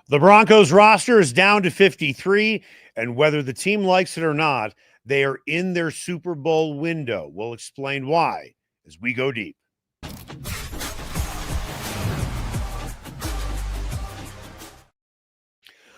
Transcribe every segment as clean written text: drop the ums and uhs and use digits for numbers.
The Broncos roster is down to 53, and whether the team likes it or not, they are in their Super Bowl window. We'll explain why as we go deep.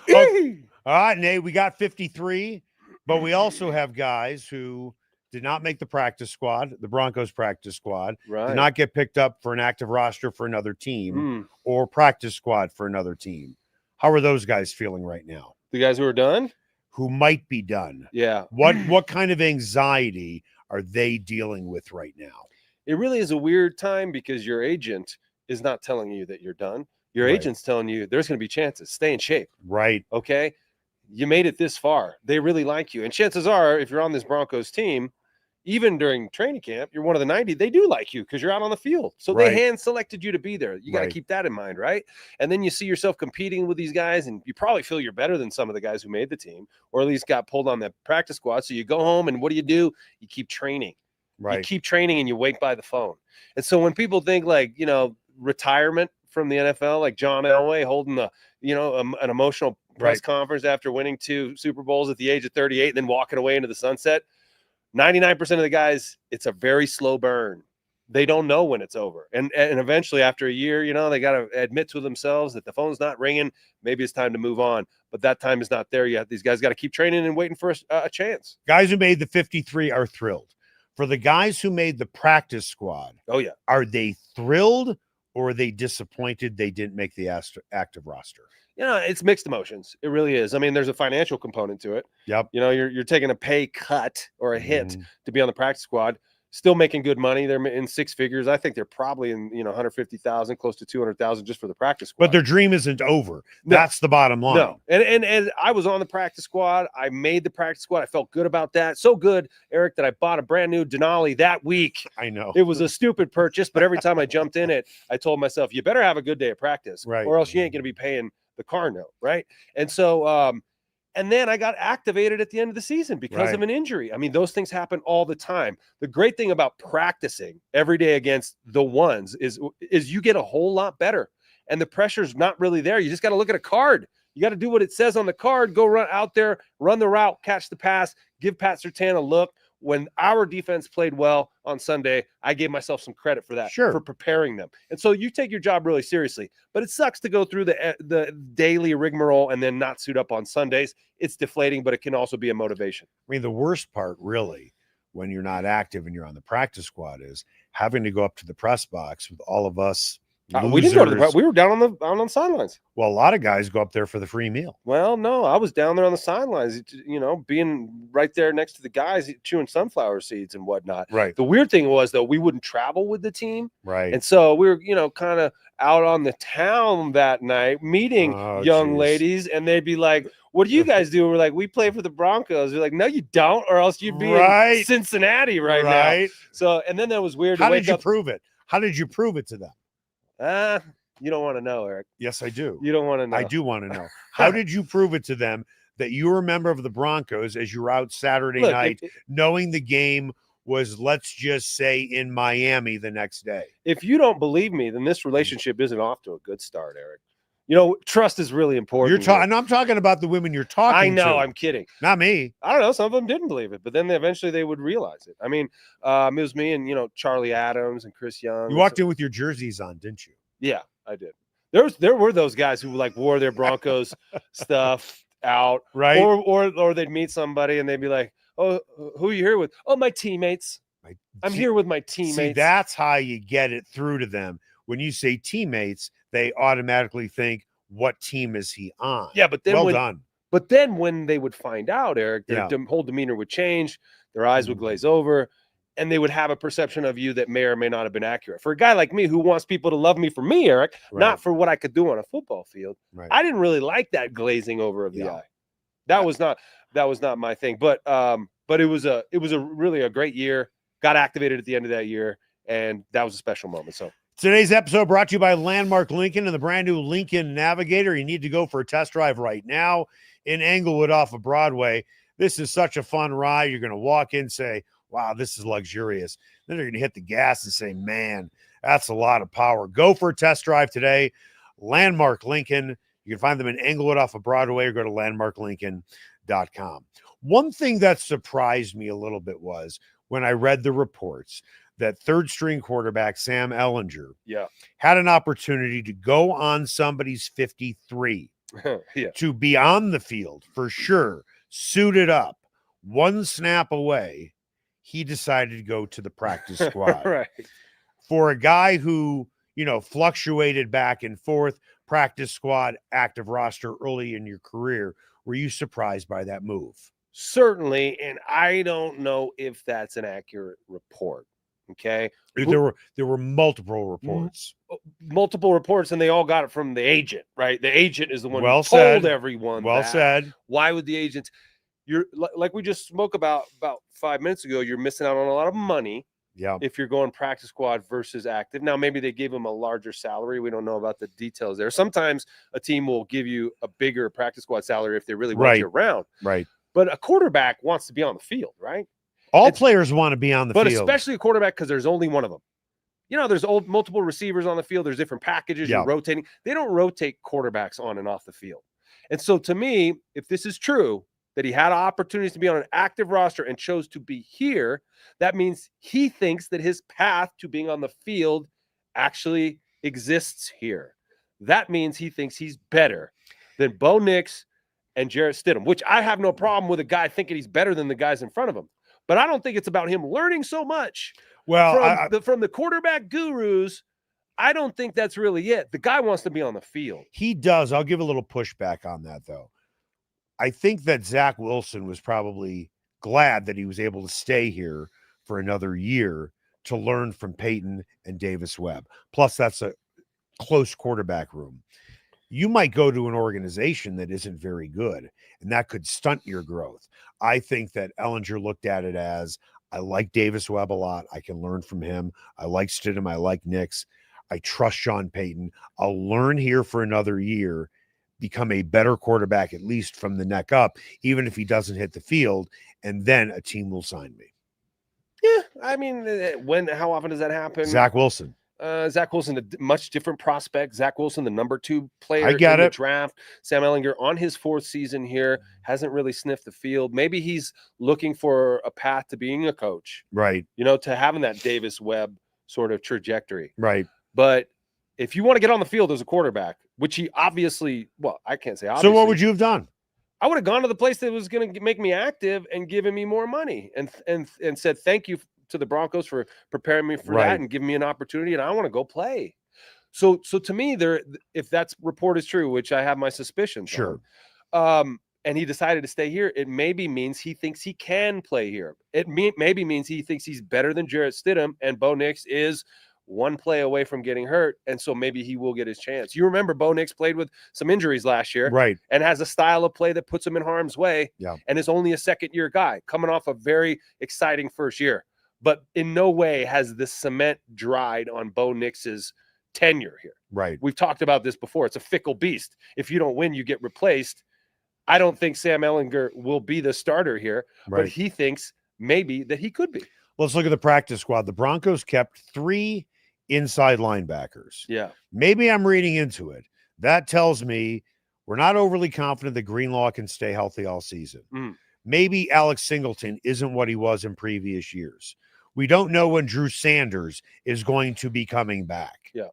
Okay. All right, Nate, we got 53, but we also have guys who did not make the practice squad, the Broncos practice squad, did not get picked up for an active roster for another team or practice squad for another team. How are those guys feeling right now? The guys who are done? Who might be done. Yeah. What kind of anxiety are they dealing with right now? It really is a weird time because your agent is not telling you that you're done. Your agent's telling you there's going to be chances. Stay in shape. Right. Okay? You made it this far. They really like you. And chances are, if you're on this Broncos team, even during training camp, you're one of the 90, they do like you because you're out on the field. So they hand-selected you to be there. You got to keep that in mind, right? And then you see yourself competing with these guys, and you probably feel you're better than some of the guys who made the team or at least got pulled on the practice squad. So you go home, and what do? You keep training. Right. You keep training, and you wait by the phone. And so when people think, like, retirement from the NFL, like John Elway holding an emotional press conference after winning 2 Super Bowls at the age of 38 and then walking away into the sunset, 99% of the guys, it's a very slow burn. They don't know when it's over. And eventually after a year, they got to admit to themselves that the phone's not ringing. Maybe it's time to move on. But that time is not there yet. These guys got to keep training and waiting for a chance. Guys who made the 53 are thrilled. For the guys who made the practice squad, are they thrilled or are they disappointed they didn't make the active roster? It's mixed emotions. It really is. I mean, there's a financial component to it. Yep. You're taking a pay cut or a hit to be on the practice squad, still making good money. They're in 6 figures. I think they're probably in, 150,000, close to 200,000 just for the practice squad. But their dream isn't over. No. That's the bottom line. No. And I was on the practice squad. I made the practice squad. I felt good about that. So good, Eric, that I bought a brand new Denali that week. I know. It was a stupid purchase, but every time I jumped in it, I told myself, you better have a good day of practice, or else you ain't going to be paying the car note, right? And so and then I got activated at the end of the season because of an injury. I mean, those things happen all the time. The great thing about practicing every day against the ones is you get a whole lot better, and the pressure's not really there. You just got to look at a card. You got to do what it says on the card, go run out there, run the route, catch the pass, give Pat Surtain a look. When our defense played well on Sunday, I gave myself some credit for that, for preparing them. And so you take your job really seriously, but it sucks to go through the daily rigmarole and then not suit up on Sundays. It's deflating, but it can also be a motivation. I mean, the worst part really when you're not active and you're on the practice squad is having to go up to the press box with all of us. We didn't go to the. We were down on the sidelines. Well, a lot of guys go up there for the free meal. Well, no, I was down there on the sidelines. Being right there next to the guys chewing sunflower seeds and whatnot. Right. The weird thing was though, we wouldn't travel with the team. Right. And so we were, kind of out on the town that night meeting young ladies, and they'd be like, "What do you guys do?" We're like, "We play for the Broncos." We're like, "No, you don't, or else you'd be in Cincinnati right now." So, and then that was weird. How did you prove it? How did you prove it to them? You don't want to know, Eric. Yes, I do. You don't want to know. I do want to know. How did you prove it to them that you were a member of the Broncos as you were out Saturday night, knowing the game was, let's just say, in Miami the next day? If you don't believe me, then this relationship isn't off to a good start, Eric. Trust is really important. And I'm talking about the women you're talking to. I know, I'm kidding. Not me. I don't know. Some of them didn't believe it, but then eventually they would realize it. I mean, it was me and, Charlie Adams and Chris Young. You walked in with your jerseys on, didn't you? Yeah, I did. There were those guys who wore their Broncos stuff out. Right. Or they'd meet somebody and they'd be like, "Oh, who are you here with?" "Oh, my teammates. I'm here with my teammates." See, that's how you get it through to them. When you say teammates, they automatically think, what team is he on? Yeah, but then well done. But then when they would find out, Eric, their whole demeanor would change, their eyes would glaze over, and they would have a perception of you that may or may not have been accurate. For a guy like me who wants people to love me for me, Eric, not for what I could do on a football field, I didn't really like that glazing over of the eye. That was not my thing. But it was a really a great year. Got activated at the end of that year, and that was a special moment. So today's episode brought to you by Landmark Lincoln and the brand new Lincoln Navigator. You need to go for a test drive right now in Englewood off of Broadway. This is such a fun ride. You're going to walk in and say, wow, this is luxurious. Then you're going to hit the gas and say, man, that's a lot of power. Go for a test drive today. Landmark Lincoln. You can find them in Englewood off of Broadway or go to landmarklincoln.com. One thing that surprised me a little bit was when I read the reports that third-string quarterback Sam Ehlinger had an opportunity to go on somebody's 53 to be on the field for sure, suited up, one snap away. He decided to go to the practice squad. Right. For a guy who, fluctuated back and forth, practice squad, active roster early in your career, were you surprised by that move? Certainly, and I don't know if that's an accurate report. Okay. There were multiple reports. Multiple reports, and they all got it from the agent, right? The agent is the one who told everyone. Well said. Why would the agents? You're like we just spoke about 5 minutes ago. You're missing out on a lot of money. Yeah. If you're going practice squad versus active. Now, maybe they gave him a larger salary. We don't know about the details there. Sometimes a team will give you a bigger practice squad salary if they really want you around. Right. But a quarterback wants to be on the field, right? All players want to be on the field. But especially a quarterback because there's only one of them. There's multiple receivers on the field. There's different packages. You're rotating. They don't rotate quarterbacks on and off the field. And so to me, if this is true, that he had opportunities to be on an active roster and chose to be here, that means he thinks that his path to being on the field actually exists here. That means he thinks he's better than Bo Nix and Jarrett Stidham, which I have no problem with a guy thinking he's better than the guys in front of him. But I don't think it's about him learning so much. Well, from the quarterback gurus, I don't think that's really it. The guy wants to be on the field. He does. I'll give a little pushback on that, though. I think that Zach Wilson was probably glad that he was able to stay here for another year to learn from Payton and Davis Webb. Plus, that's a close quarterback room. You might go to an organization that isn't very good, and that could stunt your growth. I think that Ehlinger looked at it as, I like Davis Webb a lot. I can learn from him. I like Stidham. I like Nix. I trust Sean Payton. I'll learn here for another year, become a better quarterback, at least from the neck up, even if he doesn't hit the field, and then a team will sign me. Yeah, I mean, how often does that happen? Zach Wilson, a much different prospect. Zach Wilson, the number 2 player in the draft. Sam Ehlinger on his 4th season here, hasn't really sniffed the field. Maybe he's looking for a path to being a coach, right? To having that Davis Webb sort of trajectory, right? But if you want to get on the field as a quarterback, which he obviously, I can't say obviously. So what would you have done? I would have gone to the place that was going to make me active and given me more money and said, thank you to the Broncos for preparing me for that and giving me an opportunity. And I want to go play. So to me, if that report is true, which I have my suspicions on, and he decided to stay here, it maybe means he thinks he can play here. It maybe means he thinks he's better than Jarrett Stidham, and Bo Nix is one play away from getting hurt, and so maybe he will get his chance. You remember Bo Nix played with some injuries last year, and has a style of play that puts him in harm's way, and is only a second-year guy coming off a very exciting first year. But in no way has the cement dried on Bo Nix's tenure here. Right. We've talked about this before. It's a fickle beast. If you don't win, you get replaced. I don't think Sam Ehlinger will be the starter here, but he thinks maybe that he could be. Let's look at the practice squad. The Broncos kept 3 inside linebackers. Yeah. Maybe I'm reading into it. That tells me we're not overly confident that Greenlaw can stay healthy all season. Maybe Alex Singleton isn't what he was in previous years. We don't know when Drew Sanders is going to be coming back. Yeah.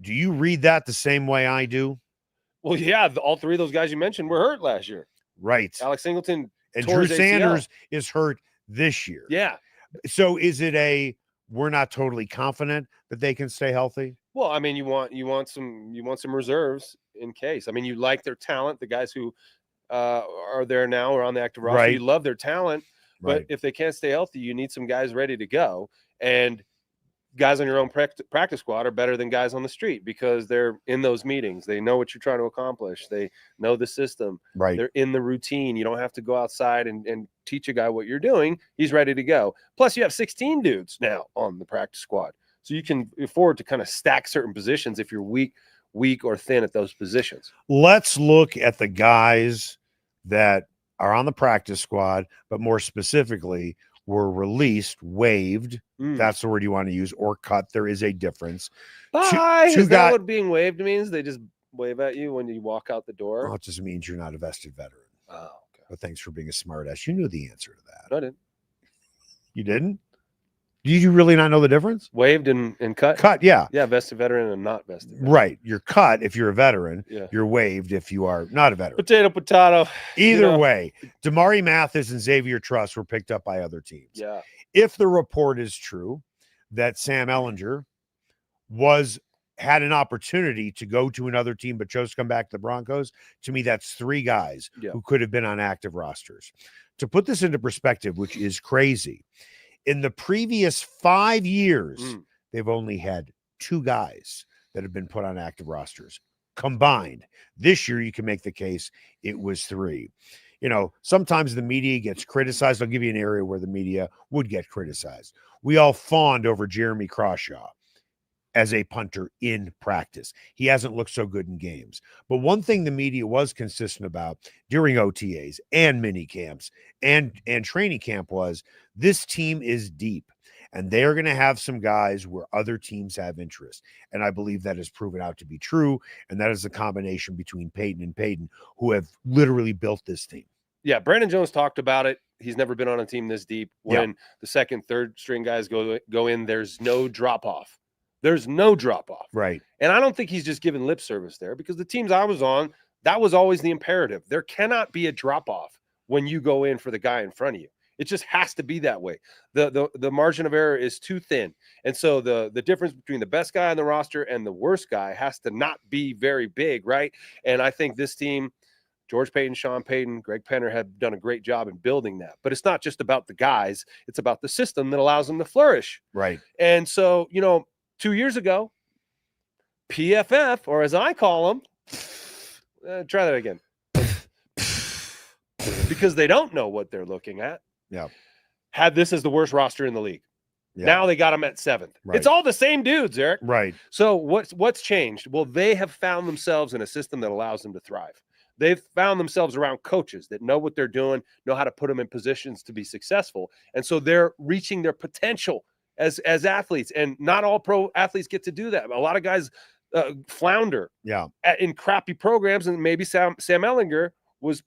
Do you read that the same way I do? Well, yeah, all 3 of those guys you mentioned were hurt last year. Right. Alex Singleton and Drew Sanders is hurt this year. Yeah. So is it we're not totally confident that they can stay healthy? Well, I mean, you want some reserves in case. I mean, you like their talent, the guys who are there now or on the active roster. You love their talent, but if they can't stay healthy, you need some guys ready to go. And guys on your own practice squad are better than guys on the street because they're in those meetings. They know what you're trying to accomplish. They know the system. Right. They're in the routine. You don't have to go outside and teach a guy what you're doing. He's ready to go. Plus, you have 16 dudes now on the practice squad. So you can afford to kind of stack certain positions if you're weak or thin at those positions. Let's look at the guys that are on the practice squad, but more specifically were released, waived. That's the word you want to use, or cut. There is a difference. Bye. Is that what being waived means? They just wave at you when you walk out the door? Well, it just means you're not a vested veteran. Oh, okay. But thanks for being a smart ass. You knew the answer to that. I didn't. You didn't? Did you really not know the difference? Waved and cut? Cut, yeah. Yeah, vested veteran and not vested veteran. Right. You're cut if you're a veteran. Yeah. You're waived if you are not a veteran. Potato. Either way, Damarri, Mathis, and Xavier Truss were picked up by other teams. Yeah. If the report is true that Sam Ehlinger had an opportunity to go to another team but chose to come back to the Broncos, to me, that's 3 guys who could have been on active rosters. To put this into perspective, which is crazy, in the previous 5 years, they've only had 2 guys that have been put on active rosters combined. This year, you can make the case it was 3. You know, sometimes the media gets criticized. I'll give you an area where the media would get criticized. We all fawned over Jeremy Crawshaw as a punter in practice. He hasn't looked so good in games. But one thing the media was consistent about during OTAs and mini camps and training camp was this team is deep, and they're going to have some guys where other teams have interest. And I believe that has proven out to be true. And that is the combination between Payton and Payton, who have literally built this team. Yeah, Brandon Jones talked about it. He's never been on a team this deep. When the second, third string guys go in, there's no drop-off. There's no drop-off. Right. And I don't think he's just giving lip service there, because the teams I was on, that was always the imperative. There cannot be a drop-off when you go in for the guy in front of you. It just has to be that way. The margin of error is too thin. And so the difference between the best guy on the roster and the worst guy has to not be very big, right? And I think this team, George Paton, Sean Payton, Greg Penner, have done a great job in building that. But it's not just about the guys. It's about the system that allows them to flourish. Right. And so, 2 years ago, PFF, or as I call them, try that again. Because they don't know what they're looking at. Yeah. Had this as the worst roster in the league. Yeah. Now they got them at 7th. Right. It's all the same dudes, Eric. Right. So what's changed? Well, they have found themselves in a system that allows them to thrive. They've found themselves around coaches that know what they're doing, know how to put them in positions to be successful. And so they're reaching their potential as athletes. And not all pro athletes get to do that. A lot of guys flounder in crappy programs. And maybe Sam Ehlinger was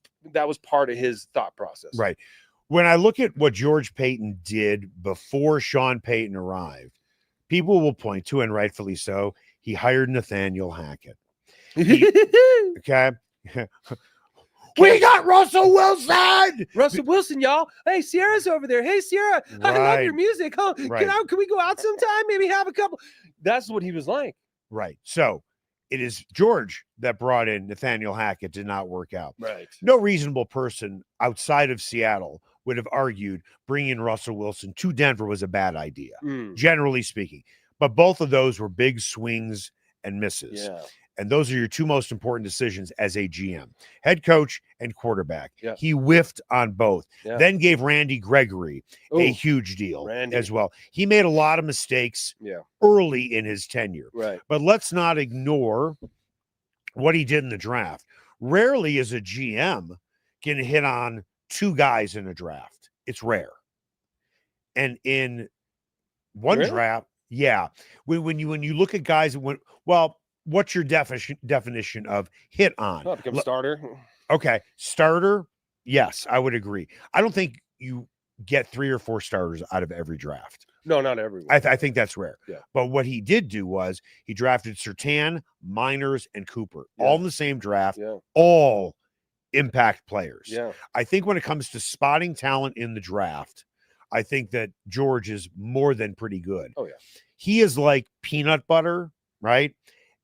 part of his thought process. Right. When I look at what George Paton did before Sean Payton arrived, people will point to, and rightfully so, he hired Nathaniel Hackett. Okay. We got Russell Wilson. Russell Wilson, y'all. Hey, Sierra's over there. Hey, Sierra, I love your music. Huh? Right. Can we go out sometime? Maybe have a couple. That's what he was like. Right. So it is George that brought in Nathaniel Hackett. Did not work out. Right. No reasonable person outside of Seattle would have argued bringing Russell Wilson to Denver was a bad idea, generally speaking. But both of those were big swings and misses. Yeah. And those are your 2 most important decisions as a GM, head coach and quarterback. Yeah. He whiffed on both, then gave Randy Gregory a huge deal as well. He made a lot of mistakes early in his tenure. Right. But let's not ignore what he did in the draft. Rarely is a GM going to hit on 2 guys in a draft. It's rare. And in one draft, when you look at guys, what's your definition of hit on? Become starter. Okay. Starter. Yes, I would agree. I don't think you get 3 or 4 starters out of every draft. No, not everyone. I think that's rare. Yeah. But what he did do was he drafted Surtain, Miners, and Cooper all in the same draft, all impact players. Yeah. I think when it comes to spotting talent in the draft, I think that George is more than pretty good. Oh, yeah. He is like peanut butter, right?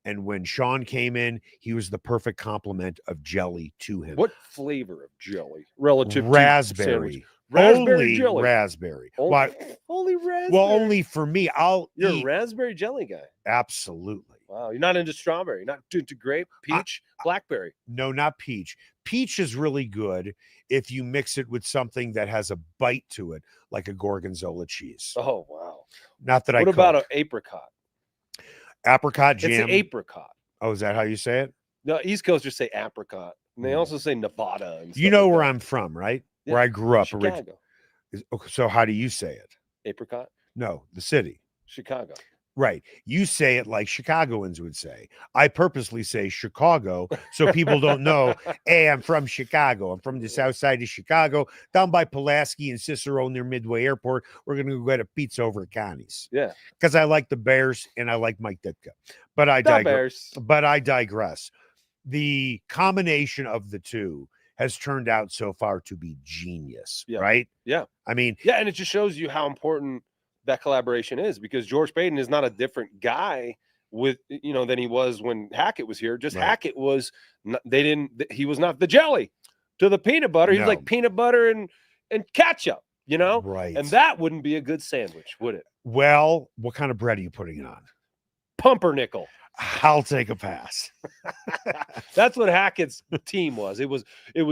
And when Sean came in, he was the perfect complement of jelly to him. What flavor of jelly relative raspberry? To raspberry jelly. Raspberry. Only raspberry. Well, only for me. You're a raspberry jelly guy. Absolutely. Wow. You're not into strawberry. Not into grape, peach, blackberry. No, not peach. Peach is really good if you mix it with something that has a bite to it, like a gorgonzola cheese. Oh, wow. Not that What about an apricot? Apricot jam. It's an apricot. Oh, is that how you say it? No, East Coasters say apricot. And they also say Nevada. And you know where I'm from, right? Yeah. Where I grew up. Chicago. So how do you say it? Apricot? No, the city. Chicago. Right. You say it like Chicagoans would say. I purposely say Chicago so people don't know, hey, I'm from Chicago. I'm from the south side of Chicago, down by Pulaski and Cicero near Midway Airport. We're going to go get a pizza over at Connie's. Yeah. Because I like the Bears and I like Mike Ditka. But I digress. The combination of the two has turned out so far to be genius, right? Yeah. I mean, and it just shows you how important that collaboration is, because George Paton is not a different guy than he was when Hackett was here. Just Hackett was he was not the jelly to the peanut butter. He was like peanut butter and ketchup, right. And that wouldn't be a good sandwich, would it? Well, what kind of bread are you putting it on? Pumpernickel. I'll take a pass. That's what Hackett's team was. It was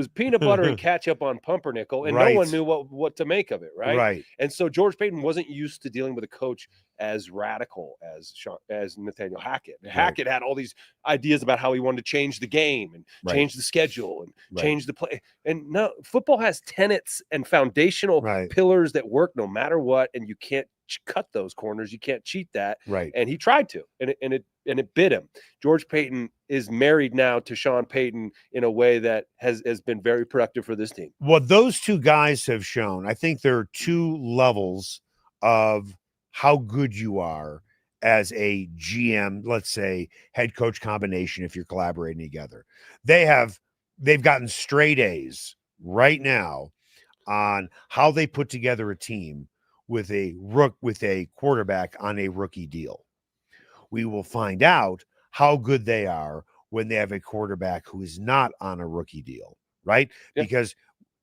peanut butter and ketchup on pumpernickel, and no one knew what to make of it, right? Right. And so George Paton wasn't used to dealing with a coach as radical as Nathaniel Hackett. Hackett had all these ideas about how he wanted to change the game and change the schedule and change the play. And no, football has tenets and foundational pillars that work no matter what, and you can't cut those corners. You can't cheat that. Right. And he tried to, and it bit him. George Paton is married now to Sean Payton in a way that has been very productive for this team. What those two guys have shown, I think there are two levels of how good you are as a GM, let's say head coach combination, if you're collaborating together. They've gotten straight A's right now on how they put together a team with a quarterback on a rookie deal. We will find out how good they are when they have a quarterback who is not on a rookie deal, right? Yeah. Because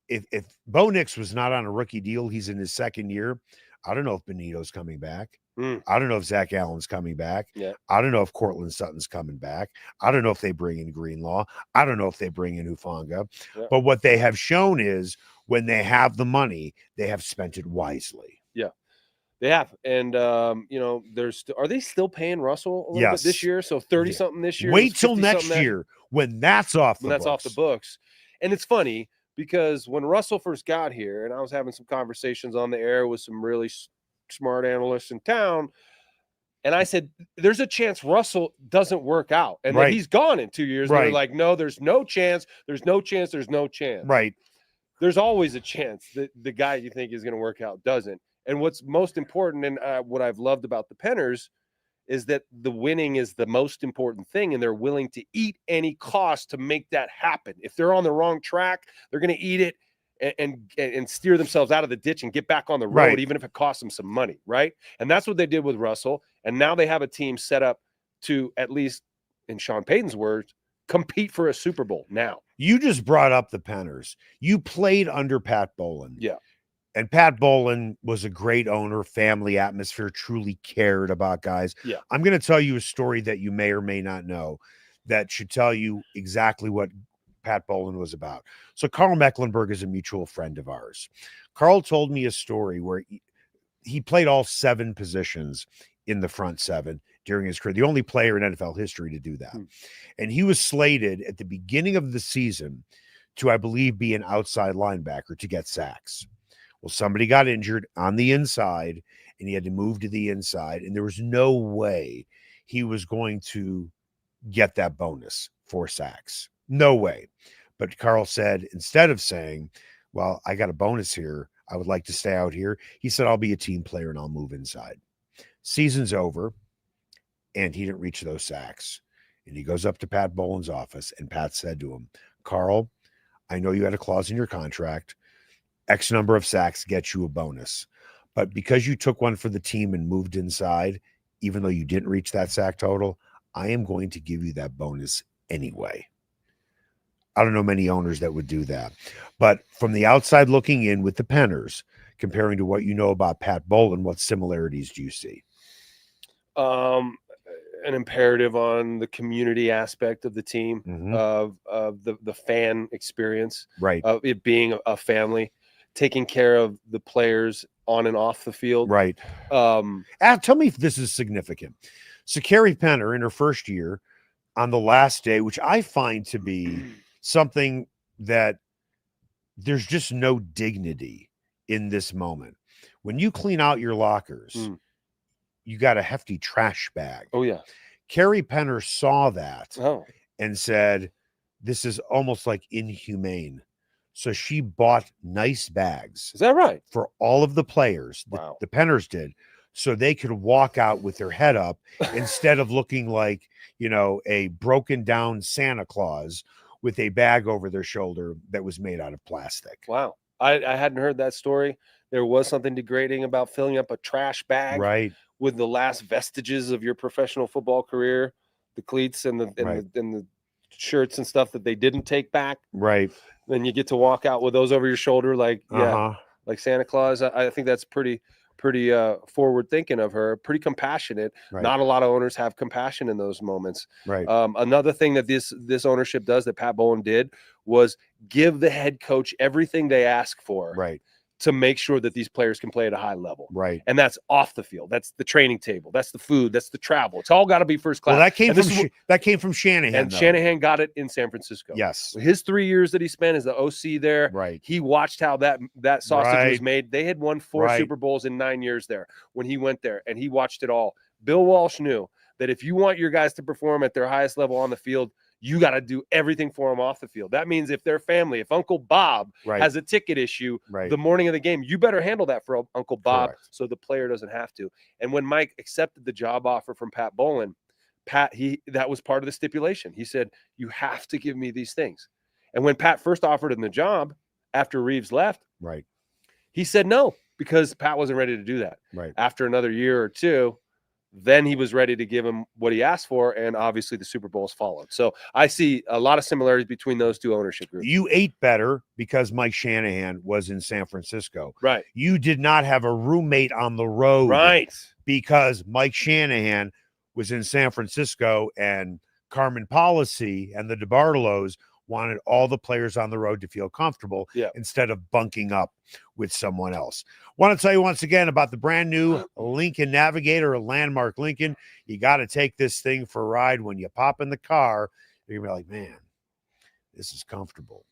if Bo Nix was not on a rookie deal, he's in his second year. I don't know if Benito's coming back. I don't know if Zach Allen's coming back. Yeah. I don't know if Cortland Sutton's coming back. I don't know if they bring in Greenlaw. I don't know if they bring in Hufanga. Yeah. But what they have shown is when they have the money, they have spent it wisely. Yeah. They have. And, are they still paying Russell a little bit this year? So 30-something this year? Wait till next year when that's off the books. Off the books. And it's funny because when Russell first got here, and I was having some conversations on the air with some really smart analysts in town, and I said, there's a chance Russell doesn't work out. And then he's gone in 2 years. And they're like, no, there's no chance. There's no chance. There's no chance. Right. There's always a chance that the guy you think is going to work out doesn't. And what's most important, and what I've loved about the Penners, is that the winning is the most important thing, and they're willing to eat any cost to make that happen. If they're on the wrong track, they're going to eat it and steer themselves out of the ditch and get back on the road, even if it costs them some money, right? And that's what they did with Russell. And now they have a team set up to, at least in Sean Payton's words, compete for a Super Bowl now. You just brought up the Penners. You played under Pat Bowlen. Yeah. And Pat Bowlen was a great owner, family atmosphere, truly cared about guys. Yeah. I'm going to tell you a story that you may or may not know that should tell you exactly what Pat Bowlen was about. So Carl Mecklenburg is a mutual friend of ours. Carl told me a story where he played all 7 positions in the front 7 during his career, the only player in NFL history to do that. And he was slated at the beginning of the season to, I believe, be an outside linebacker to get sacks. Well, somebody got injured on the inside and he had to move to the inside, and there was no way he was going to get that bonus for sacks. No way. But Carl said, instead of saying, well, I got a bonus here, I would like to stay out here, he said, I'll be a team player and I'll move inside. Season's over, and he didn't reach those sacks. And he goes up to Pat Bowlen's office, and Pat said to him, Carl, I know you had a clause in your contract. X number of sacks gets you a bonus. But because you took one for the team and moved inside, even though you didn't reach that sack total, I am going to give you that bonus anyway. I don't know many owners that would do that. But from the outside looking in with the Penners, comparing to what you know about Pat Bowlen, what similarities do you see? An imperative on the community aspect of the team, of the fan experience, of it being a family, taking care of the players on and off the field. Right. Tell me if this is significant. So Carrie Penner in her first year on the last day, which I find to be something that there's just no dignity in this moment. When you clean out your lockers, you got a hefty trash bag. Oh, yeah. Carrie Penner saw that Oh. and said, this is almost like inhumane. So she bought nice bags. Is that right? For all of the players. Wow. The Penners did. So they could walk out with their head up instead of looking like, a broken down Santa Claus with a bag over their shoulder that was made out of plastic. Wow. I hadn't heard that story. There was something degrading about filling up a trash bag with the last vestiges of your professional football career, the cleats and the shirts and stuff that they didn't take back. Right. Then you get to walk out with those over your shoulder like Santa Claus. I think that's pretty forward thinking of her, pretty compassionate. Not a lot of owners have compassion in those moments. Another thing that this ownership does that Pat Bowlen did was give the head coach everything they ask for to make sure that these players can play at a high level. And that's off the field. That's the training table. That's the food. That's the travel. It's all got to be first class. Well, that came from Shanahan. And Shanahan got it in San Francisco. Yes. His 3 years that he spent as the OC there, he watched how that sausage was made. They had won 4 Super Bowls in 9 years there when he went there, and he watched it all. Bill Walsh knew that if you want your guys to perform at their highest level on the field, you got to do everything for them off the field. That means if their family, if Uncle Bob has a ticket issue the morning of the game, you better handle that for Uncle Bob so the player doesn't have to. And when Mike accepted the job offer from Pat Bowlen, that was part of the stipulation. He said, you have to give me these things. And when Pat first offered him the job after Reeves left, he said no, because Pat wasn't ready to do that. After another year or two, then he was ready to give him what he asked for, and obviously the Super Bowls followed. So I see a lot of similarities between those two ownership groups. You ate better because Mike Shanahan was in San Francisco. Right. You did not have a roommate on the road. Right. Because Mike Shanahan was in San Francisco, and Carmen Policy and the DeBartolos wanted all the players on the road to feel comfortable instead of bunking up with someone else. Want to tell you once again about the brand new Lincoln Navigator, a Landmark Lincoln. You got to take this thing for a ride. When you pop in the car, you're going to be like, man, this is comfortable.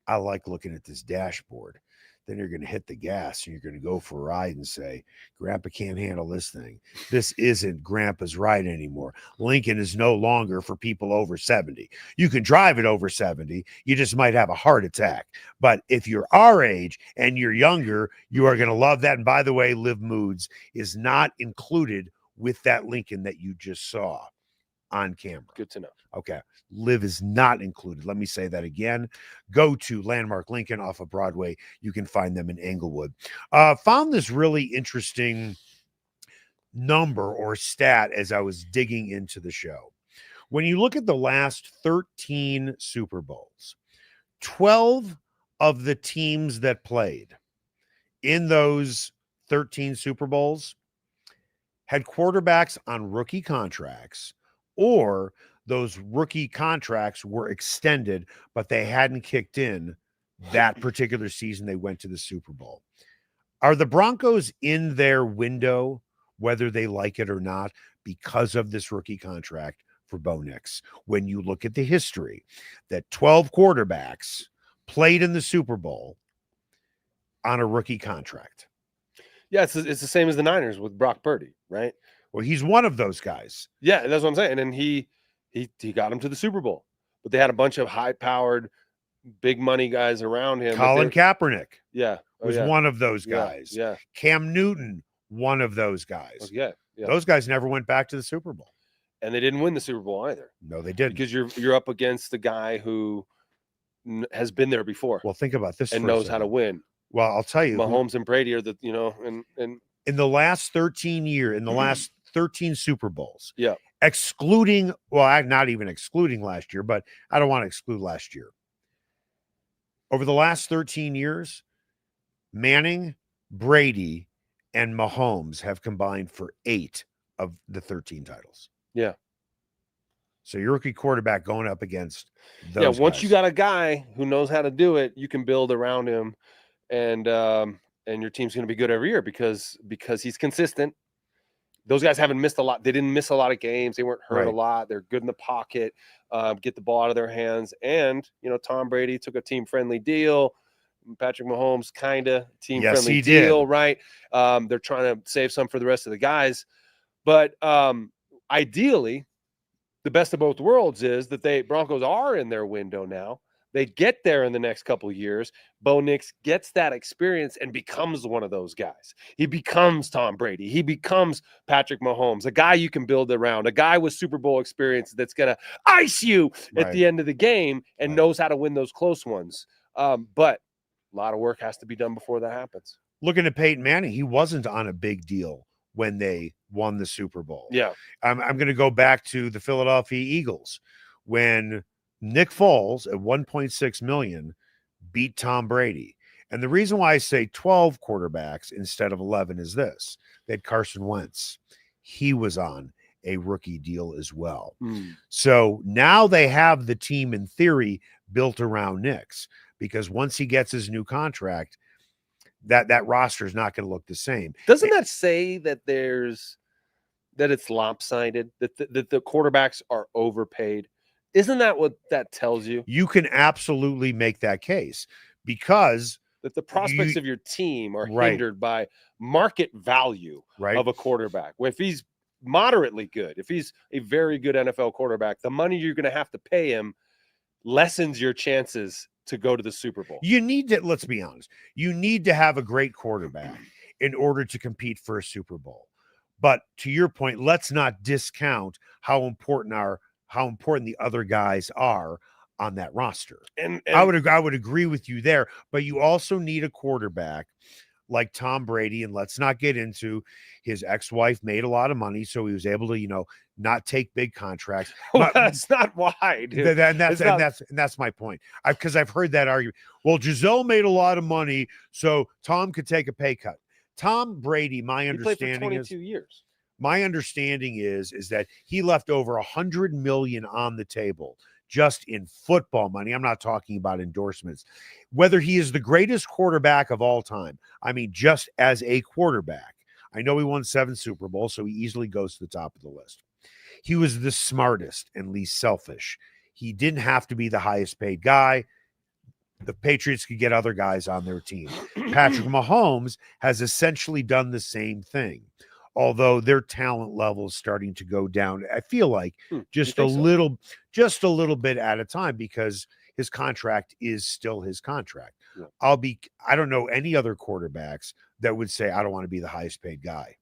I like looking at this dashboard. Then you're going to hit the gas and you're going to go for a ride and say, Grandpa can't handle this thing. This isn't Grandpa's ride anymore. Lincoln is no longer for people over 70. You can drive it over 70. You just might have a heart attack. But if you're our age and you're younger, you are going to love that. And by the way, Live Moods is not included with that Lincoln that you just saw on camera. Good to know. Okay. Live is not included. Let me say that again. Go to Landmark Lincoln off of Broadway. You can find them in Englewood. Found this really interesting number or stat as I was digging into the show. When you look at the last 13 Super Bowls, 12 of the teams that played in those 13 Super Bowls had quarterbacks on rookie contracts, or those rookie contracts were extended, but they hadn't kicked in that particular season they went to the Super Bowl. Are the Broncos in their window, whether they like it or not, because of this rookie contract for Bo Nix? When you look at the history, that 12 quarterbacks played in the Super Bowl on a rookie contract. Yeah, it's the same as the Niners with Brock Purdy, right? Well, he's one of those guys. Yeah, that's what I'm saying. And he got him to the Super Bowl, but they had a bunch of high-powered, big money guys around him. Colin Kaepernick, was one of those guys. Yeah, Cam Newton, one of those guys. Yeah. Those guys never went back to the Super Bowl, and they didn't win the Super Bowl either. No, they didn't, because you're up against the guy who has been there before. Well, think about this and knows how to win. Well, I'll tell you, Mahomes and Brady are and in the last 13 years, in the last 13 Super Bowls, excluding, not even excluding last year, but I don't want to exclude last year. Over the last 13 years, Manning, Brady, and Mahomes have combined for 8 of the 13 titles. Yeah. So your rookie quarterback going up against those once guys. You got a guy who knows how to do it, you can build around him, and your team's going to be good every year because he's consistent. Those guys haven't missed a lot. They didn't miss a lot of games. They weren't hurt a lot. They're good in the pocket, get the ball out of their hands. And, Tom Brady took a team-friendly deal. Patrick Mahomes kind of team-friendly deal, right? They're trying to save some for the rest of the guys. But ideally, the best of both worlds is that Broncos are in their window now. They get there in the next couple of years. Bo Nix gets that experience and becomes one of those guys. He becomes Tom Brady. He becomes Patrick Mahomes, a guy you can build around, a guy with Super Bowl experience that's going to ice you at the end of the game and knows how to win those close ones. But a lot of work has to be done before that happens. Looking at Peyton Manning, he wasn't on a big deal when they won the Super Bowl. Yeah. I'm going to go back to the Philadelphia Eagles when Nick Foles at $1.6 million beat Tom Brady. And the reason why I say 12 quarterbacks instead of 11 is this. They had Carson Wentz. He was on a rookie deal as well. So now they have the team in theory built around Nick's, because once he gets his new contract, that roster is not going to look the same. Doesn't that say that it's lopsided, that the quarterbacks are overpaid? Isn't that what that tells you? You can absolutely make that case, because that the prospects of your team are hindered by market value of a quarterback. If he's moderately good, if he's a very good NFL quarterback, the money you're going to have to pay him lessens your chances to go to the Super Bowl. You need to, let's be honest, you need to have a great quarterback in order to compete for a Super Bowl. But to your point, let's not discount how important the other guys are on that roster. And I would agree with you there, but you also need a quarterback like Tom Brady, and let's not get into his ex-wife made a lot of money, so he was able to, not take big contracts. Well, that's not why, dude. And that's my point. Because I've heard that argument. Well, Giselle made a lot of money, so Tom could take a pay cut. Tom Brady, my understanding is 22 years. My understanding is that he left over $100 million on the table just in football money. I'm not talking about endorsements. Whether he is the greatest quarterback of all time, I mean, just as a quarterback, I know he won 7 Super Bowls, so he easily goes to the top of the list. He was the smartest and least selfish. He didn't have to be the highest paid guy. The Patriots could get other guys on their team. Patrick Mahomes has essentially done the same thing, although their talent level is starting to go down. I feel like just a little bit at a time, because his contract is still his contract. Yeah. I don't know any other quarterbacks that would say, I don't want to be the highest paid guy.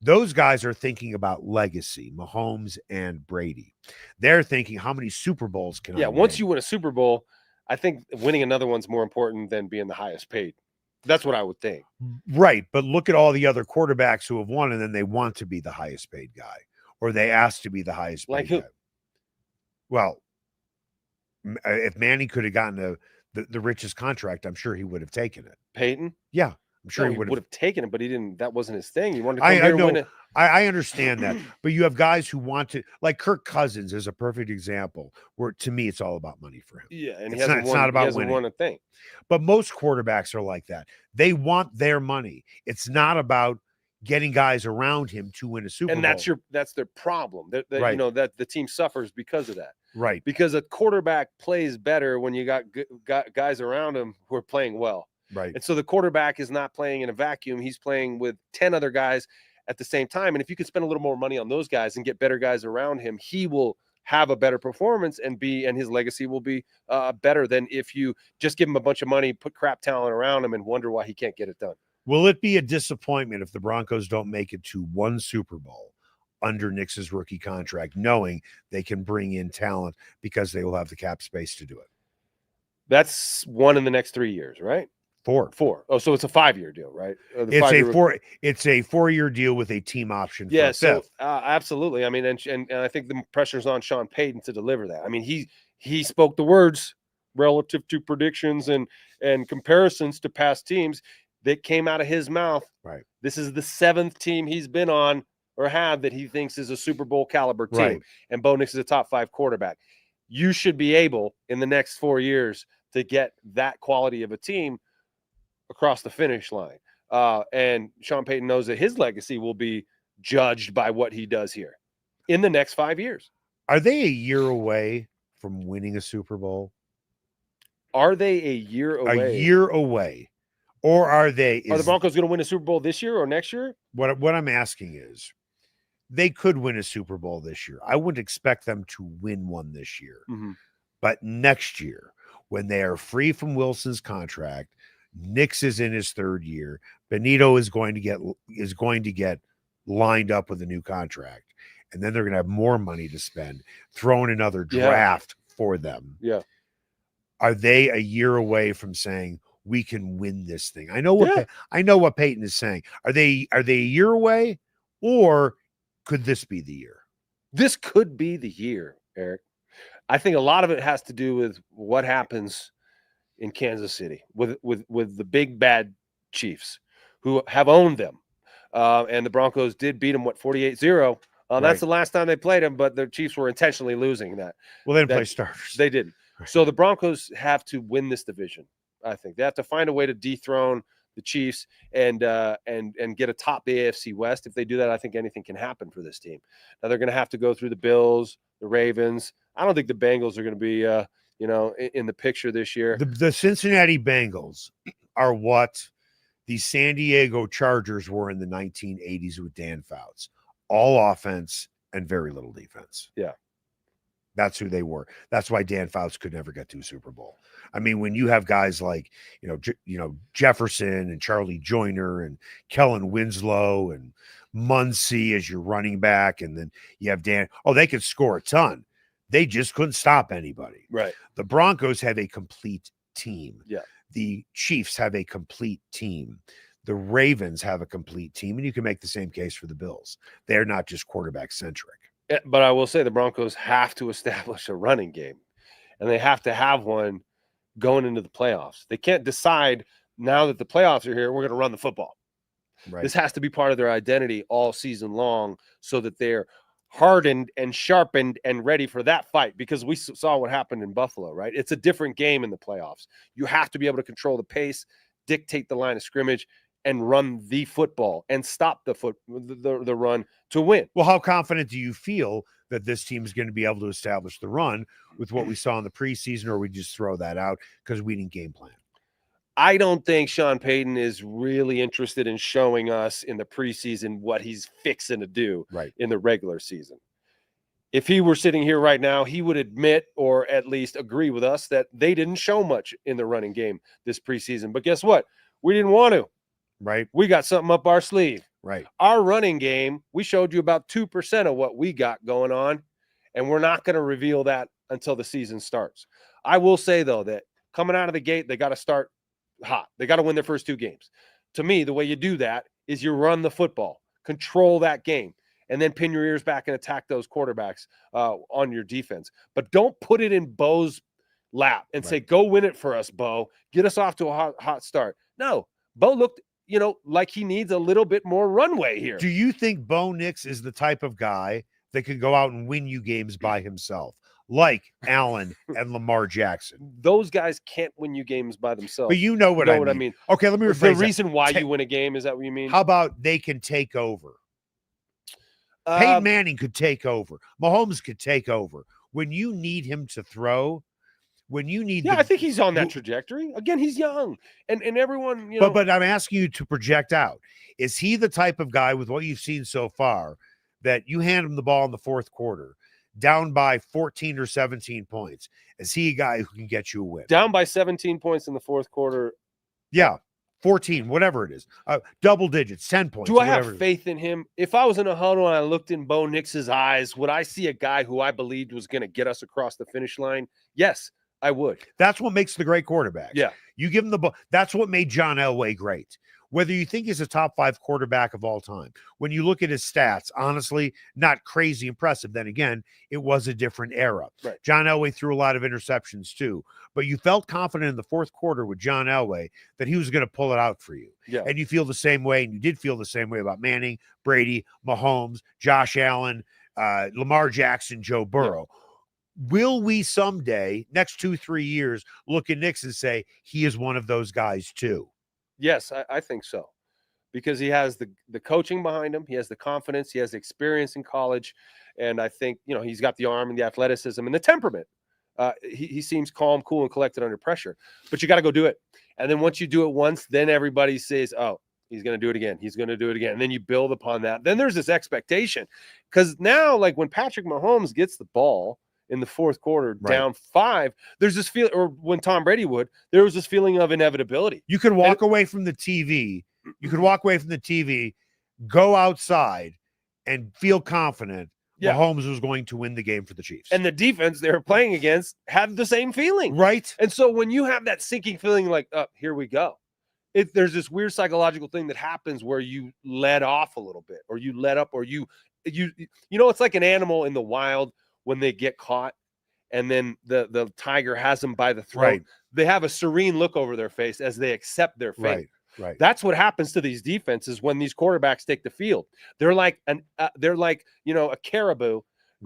Those guys are thinking about legacy, Mahomes and Brady. They're thinking, how many Super Bowls can I win? Once you win a Super Bowl, I think winning another one's more important than being the highest paid. That's what I would think. Right. But look at all the other quarterbacks who have won, and then they want to be the highest paid guy, or they ask to be the highest paid guy. Well, if Manning could have gotten the richest contract, I'm sure he would have taken it. Peyton? Yeah. I'm sure he would have taken it, but he didn't. That wasn't his thing. He wanted to come here and win it. I understand that, but you have guys who want to, like Kirk Cousins is a perfect example, where to me it's all about money for him. Yeah, and it's not about winning. Won a thing. But most quarterbacks are like that. They want their money. It's not about getting guys around him to win a Super Bowl. And that's their problem. That the team suffers because of that. Right. Because a quarterback plays better when you got guys around him who are playing well. Right. And so the quarterback is not playing in a vacuum. He's playing with 10 other guys at the same time. And if you could spend a little more money on those guys and get better guys around him, he will have a better performance and his legacy will be better than if you just give him a bunch of money, put crap talent around him, and wonder why he can't get it done. Will it be a disappointment if the Broncos don't make it to one Super Bowl under Nix's rookie contract, knowing they can bring in talent because they will have the cap space to do it? That's one in the next 3 years, right? 4. Oh, so it's a 5-year deal, right? It's a 4-year deal with a team option. Yeah, so absolutely. I mean, and I think the pressure's on Sean Payton to deliver that. I mean, he spoke the words relative to predictions and comparisons to past teams that came out of his mouth. Right. This is the 7th team he's been on or had that he thinks is a Super Bowl caliber team, right. And Bo Nix is a top 5 quarterback. You should be able in the next 4 years to get that quality of a team across the finish line. And Sean Payton knows that his legacy will be judged by what he does here in the next 5 years. Are they a year away from winning a Super Bowl? Are they a year away? A year away. Or are the Broncos going to win a Super Bowl this year or next year? What I'm asking is, they could win a Super Bowl this year. I wouldn't expect them to win one this year. But next year, when they are free from Wilson's contract, Nix is in his third year, Benito is going to get lined up with a new contract. And then they're going to have more money to spend, throwing another draft for them. Yeah. Are they a year away from saying we can win this thing? I know what Payton is saying. Are they a year away, or could this be the year? This could be the year, Eric. I think a lot of it has to do with what happens in Kansas City with the big bad Chiefs who have owned them. And the Broncos did beat them, 48-0. That's the last time they played them, but the Chiefs were intentionally losing that. Well, they didn't play starters. They didn't. Right. So the Broncos have to win this division. I think they have to find a way to dethrone the Chiefs and get atop the AFC West. If they do that, I think anything can happen for this team. Now they're going to have to go through the Bills, the Ravens. I don't think the Bengals are going to be, in the picture this year. The Cincinnati Bengals are what the San Diego Chargers were in the 1980s with Dan Fouts. All offense and very little defense. Yeah. That's who they were. That's why Dan Fouts could never get to a Super Bowl. I mean, when you have guys like, Jefferson and Charlie Joyner and Kellen Winslow and Muncie as your running back, and then you have Dan. Oh, they could score a ton. They just couldn't stop anybody. Right. The Broncos have a complete team. Yeah. The Chiefs have a complete team. The Ravens have a complete team, and you can make the same case for the Bills. They're not just quarterback centric. But I will say the Broncos have to establish a running game, and they have to have one going into the playoffs. They can't decide now that the playoffs are here, we're going to run the football. Right. This has to be part of their identity all season long so that they're hardened and sharpened and ready for that fight, because we saw what happened in Buffalo, right? It's a different game in the playoffs. You have to be able to control the pace, dictate the line of scrimmage, and run the football and stop the run to win. Well, how confident do you feel that this team is going to be able to establish the run with what we saw in the preseason, or we just throw that out because we didn't game plan? I don't think Sean Payton is really interested in showing us in the preseason what he's fixing to do in the regular season. If he were sitting here right now, he would admit, or at least agree with us, that they didn't show much in the running game this preseason. But guess what? We didn't want to. Right. We got something up our sleeve. Right. Our running game, we showed you about 2% of what we got going on, and we're not going to reveal that until the season starts. I will say, though, that coming out of the gate, they got to start hot. They got to win their first two games. To me, the way you do that is you run the football, control that game, and then pin your ears back and attack those quarterbacks on your defense. But don't put it in Bo's lap and say, go win it for us, Bo. Get us off to a hot start. No, Bo looked like he needs a little bit more runway here. Do you think Bo Nix is the type of guy that could go out and win you games by himself, like Allen and Lamar Jackson? Those guys can't win you games by themselves. But you know what I mean. Okay, let me rephrase the reason why you win a game. Is that what you mean? How about they can take over? Peyton Manning could take over. Mahomes could take over. When you need him to throw, when you need I think he's on that trajectory. Again, he's young. And everyone, But I'm asking you to project out. Is he the type of guy, with what you've seen so far, that you hand him the ball in the fourth quarter, down by 14 or 17 points? Is he a guy who can get you a win? Down by 17 points in the fourth quarter. Yeah. 14, whatever it is, double digits, 10 points. Do I have faith in him? If I was in a huddle and I looked in Bo Nix's eyes, would I see a guy who I believed was going to get us across the finish line? Yes, I would. That's what makes the great quarterback. Yeah. You give him the ball. That's what made John Elway great. Whether you think he's a top 5 quarterback of all time, when you look at his stats, honestly, not crazy impressive. Then again, it was a different era. Right. John Elway threw a lot of interceptions too, but you felt confident in the fourth quarter with John Elway that he was going to pull it out for you. Yeah. And you feel the same way, and you did feel the same way about Manning, Brady, Mahomes, Josh Allen, Lamar Jackson, Joe Burrow. Yeah. Will we someday, next 2-3 years, look at Nix and say he is one of those guys too? Yes, I think so, because he has the coaching behind him. He has the confidence. He has the experience in college. And I think, he's got the arm and the athleticism and the temperament. He seems calm, cool, and collected under pressure. But you got to go do it. And then once you do it once, then everybody says, oh, He's going to do it again. He's going to do it again. And then you build upon that. Then there's this expectation. Because now, like when Patrick Mahomes gets the ball in the fourth quarter down 5, there's this feeling, or when Tom Brady would, there was this feeling of inevitability. You could walk away from the TV. You could walk away from the TV, go outside, and feel confident Mahomes was going to win the game for the Chiefs. And the defense they were playing against had the same feeling. Right. And so when you have that sinking feeling like, oh, here we go. There's this weird psychological thing that happens where you let off a little bit, or you let up, or you it's like an animal in the wild when they get caught and then the tiger has them by the throat. Right. They have a serene look over their face as they accept their fate. Right. That's what happens to these defenses when these quarterbacks take the field. They're like a caribou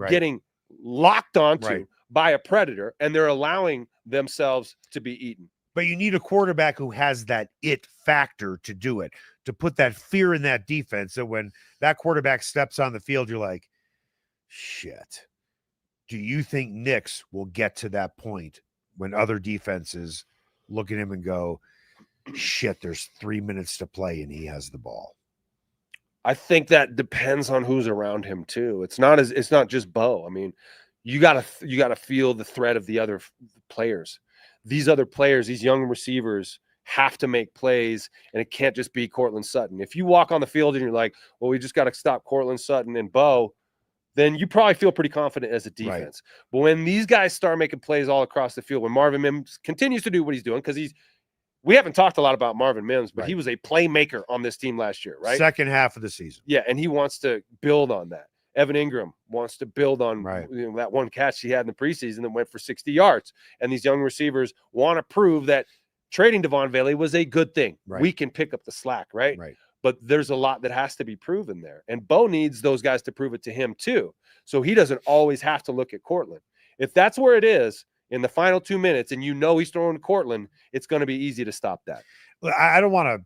getting locked onto by a predator, and they're allowing themselves to be eaten. But you need a quarterback who has that it factor to do it, to put that fear in that defense. So when that quarterback steps on the field, you're like, shit. Do you think Nix will get to that point when other defenses look at him and go, shit, there's 3 minutes to play and he has the ball? I think that depends on who's around him too. It's not just Bo. I mean, you gotta feel the threat of the other players. These other players, these young receivers, have to make plays, and it can't just be Courtland Sutton. If you walk on the field and you're like, well, we just got to stop Courtland Sutton and Bo, then you probably feel pretty confident as a defense. But when these guys start making plays all across the field, when Marvin Mims continues to do what he's doing, because we haven't talked a lot about Marvin Mims, but he was a playmaker on this team last year, right? Second half of the season. Yeah, and he wants to build on that. Evan Ingram wants to build on that one catch he had in the preseason that went for 60 yards. And these young receivers want to prove that trading Devon Bailey was a good thing. We can pick up the slack, right? But there's a lot that has to be proven there. And Bo needs those guys to prove it to him too. So he doesn't always have to look at Courtland. If that's where it is in the final 2 minutes and he's throwing to Courtland, it's going to be easy to stop that. I don't want to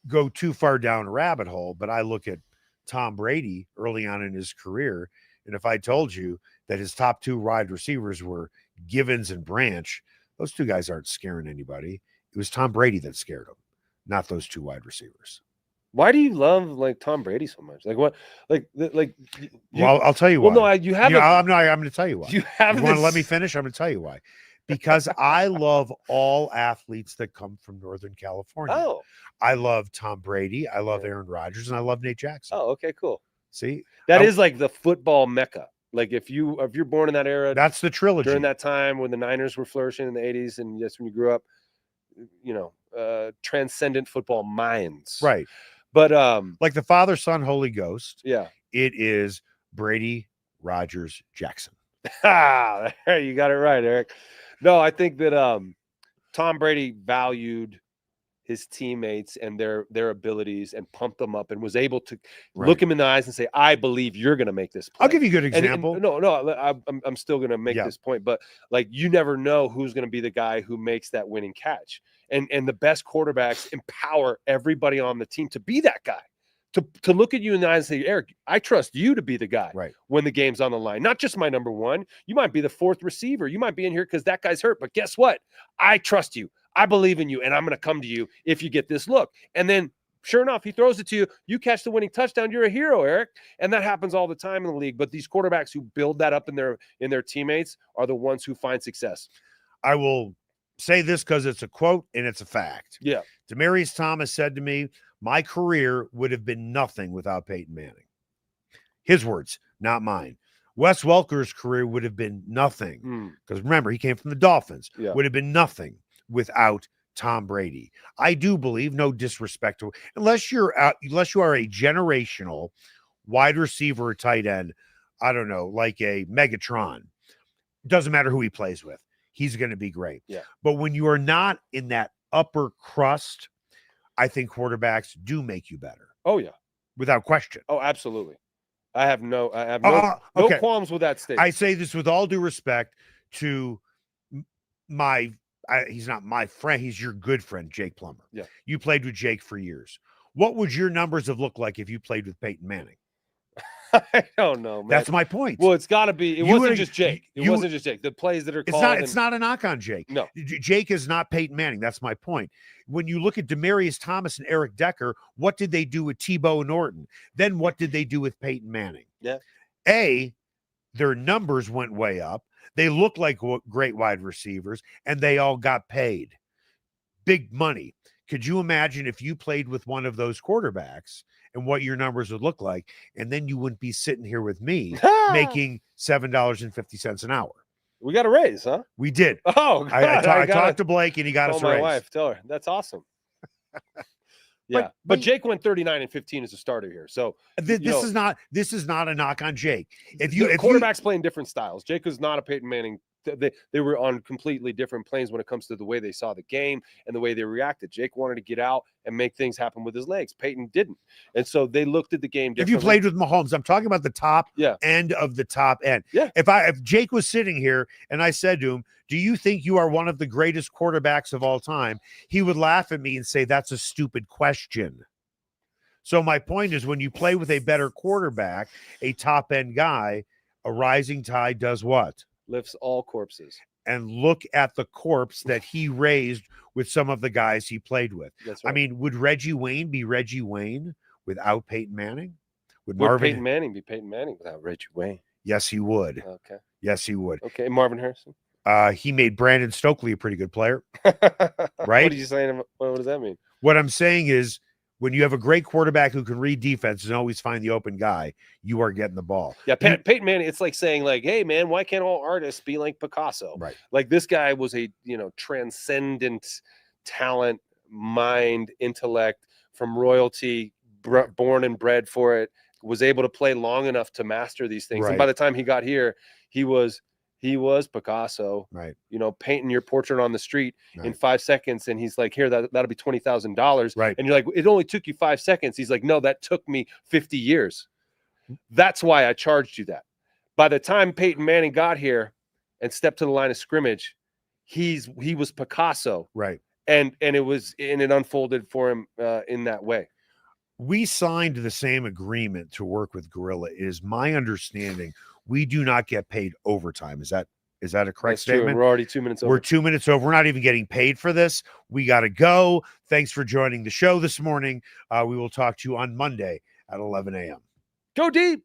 go too far down a rabbit hole, but I look at Tom Brady early on in his career, and if I told you that his top 2 wide receivers were Givens and Branch, those 2 guys aren't scaring anybody. It was Tom Brady that scared them, not those 2 wide receivers. Why do you love Tom Brady so much? Well, I'll tell you why. Well, no, you have. I'm going to tell you why. You want to let me finish? I'm going to tell you why. Because I love all athletes that come from Northern California. Oh, I love Tom Brady. I love Aaron Rodgers, and I love Nate Jackson. Oh, okay, cool. See, that is like the football mecca. Like if you're born in that era, that's the trilogy during that time when the Niners were flourishing in the 80s, and that's when you grew up. Transcendent football minds, right? But like the Father, Son, Holy Ghost. Yeah, it is Brady, Rodgers, Jackson. There you got it right, Eric. No, I think that Tom Brady valued his teammates and their abilities and pumped them up and was able to look him in the eyes and say, I believe you're going to make this play. I'll give you a good example. I'm still going to make this point, but like, you never know who's going to be the guy who makes that winning catch. And the best quarterbacks empower everybody on the team to be that guy, to look at you in the eyes and say, Eric, I trust you to be the guy when the game's on the line. Not just my number 1. You might be the 4th receiver. You might be in here because that guy's hurt. But guess what? I trust you. I believe in you, and I'm going to come to you if you get this look. And then, sure enough, he throws it to you. You catch the winning touchdown. You're a hero, Eric. And that happens all the time in the league. But these quarterbacks who build that up in their teammates are the ones who find success. I will say this because it's a quote and it's a fact. Yeah. Demaryius Thomas said to me, my career would have been nothing without Peyton Manning. His words, not mine. Wes Welker's career would have been nothing. Because remember, he came from the Dolphins. Yeah. Would have been nothing without Tom Brady. I do believe, no disrespect to, unless you are a generational wide receiver or tight end, I don't know, like a Megatron. Doesn't matter who he plays with. He's going to be great. Yeah. But when you are not in that upper crust, I think quarterbacks do make you better. Oh yeah, without question. Oh, absolutely. I have no qualms with that statement. I say this with all due respect to he's not my friend. He's your good friend, Jake Plummer. Yeah. You played with Jake for years. What would your numbers have looked like if you played with Peyton Manning? I don't know, man. That's my point. Well, it's got to be. It wasn't just Jake. It wasn't just Jake. The plays that are called. It's not a knock on Jake. No. Jake is not Peyton Manning. That's my point. When you look at Demaryius Thomas and Eric Decker, what did they do with Tebow and Norton? Then what did they do with Peyton Manning? Yeah. Their numbers went way up. They look like great wide receivers, and they all got paid big money. Could you imagine if you played with one of those quarterbacks and what your numbers would look like? And then you wouldn't be sitting here with me making $7.50 an hour. We got a raise, huh? We did. Oh, God, I talked to Blake, and he got us a raise. My wife, tell her. That's awesome. Yeah, but Jake went 39-15 as a starter here. So this is not a knock on Jake. If quarterbacks playing different styles, Jake was not a Peyton Manning. They were on completely different planes when it comes to the way they saw the game and the way they reacted. Jake wanted to get out and make things happen with his legs. Peyton didn't. And so they looked at the game differently. If you played with Mahomes, I'm talking about the top end of the top end. Yeah. If Jake was sitting here and I said to him, do you think you are one of the greatest quarterbacks of all time? He would laugh at me and say, that's a stupid question. So my point is, when you play with a better quarterback, a top end guy, a rising tide does what? Lifts all corpses. And look at the corpse that he raised with some of the guys he played with. That's right. I mean, would Reggie Wayne be Reggie Wayne without Peyton Manning? Would Peyton Manning be Peyton Manning without Reggie Wayne? Yes, he would. Okay. Yes, he would. Okay. Marvin Harrison? He made Brandon Stokely a pretty good player. Right? What are you saying? What does that mean? What I'm saying is, when you have a great quarterback who can read defense and always find the open guy, you are getting the ball. Yeah, Peyton Manning, it's like saying, like, hey, man, why can't all artists be like Picasso? Right. Like, this guy was a, transcendent talent, mind, intellect, from royalty, born and bred for it, was able to play long enough to master these things. Right. And by the time he got here, he was Picasso, right? Painting your portrait on the street in 5 seconds, and he's like, "Here, that'll be $20,000." Right? And you're like, "It only took you 5 seconds." He's like, "No, that took me 50 years. That's why I charged you that." By the time Peyton Manning got here and stepped to the line of scrimmage, he was Picasso, right? And it unfolded for him in that way. We signed the same agreement to work with Gorilla. It is my understanding we do not get paid overtime. Is that a correct statement? True. We're already 2 minutes over. We're 2 minutes over. We're not even getting paid for this. We got to go. Thanks for joining the show this morning. We will talk to you on Monday at 11 a.m. Go deep.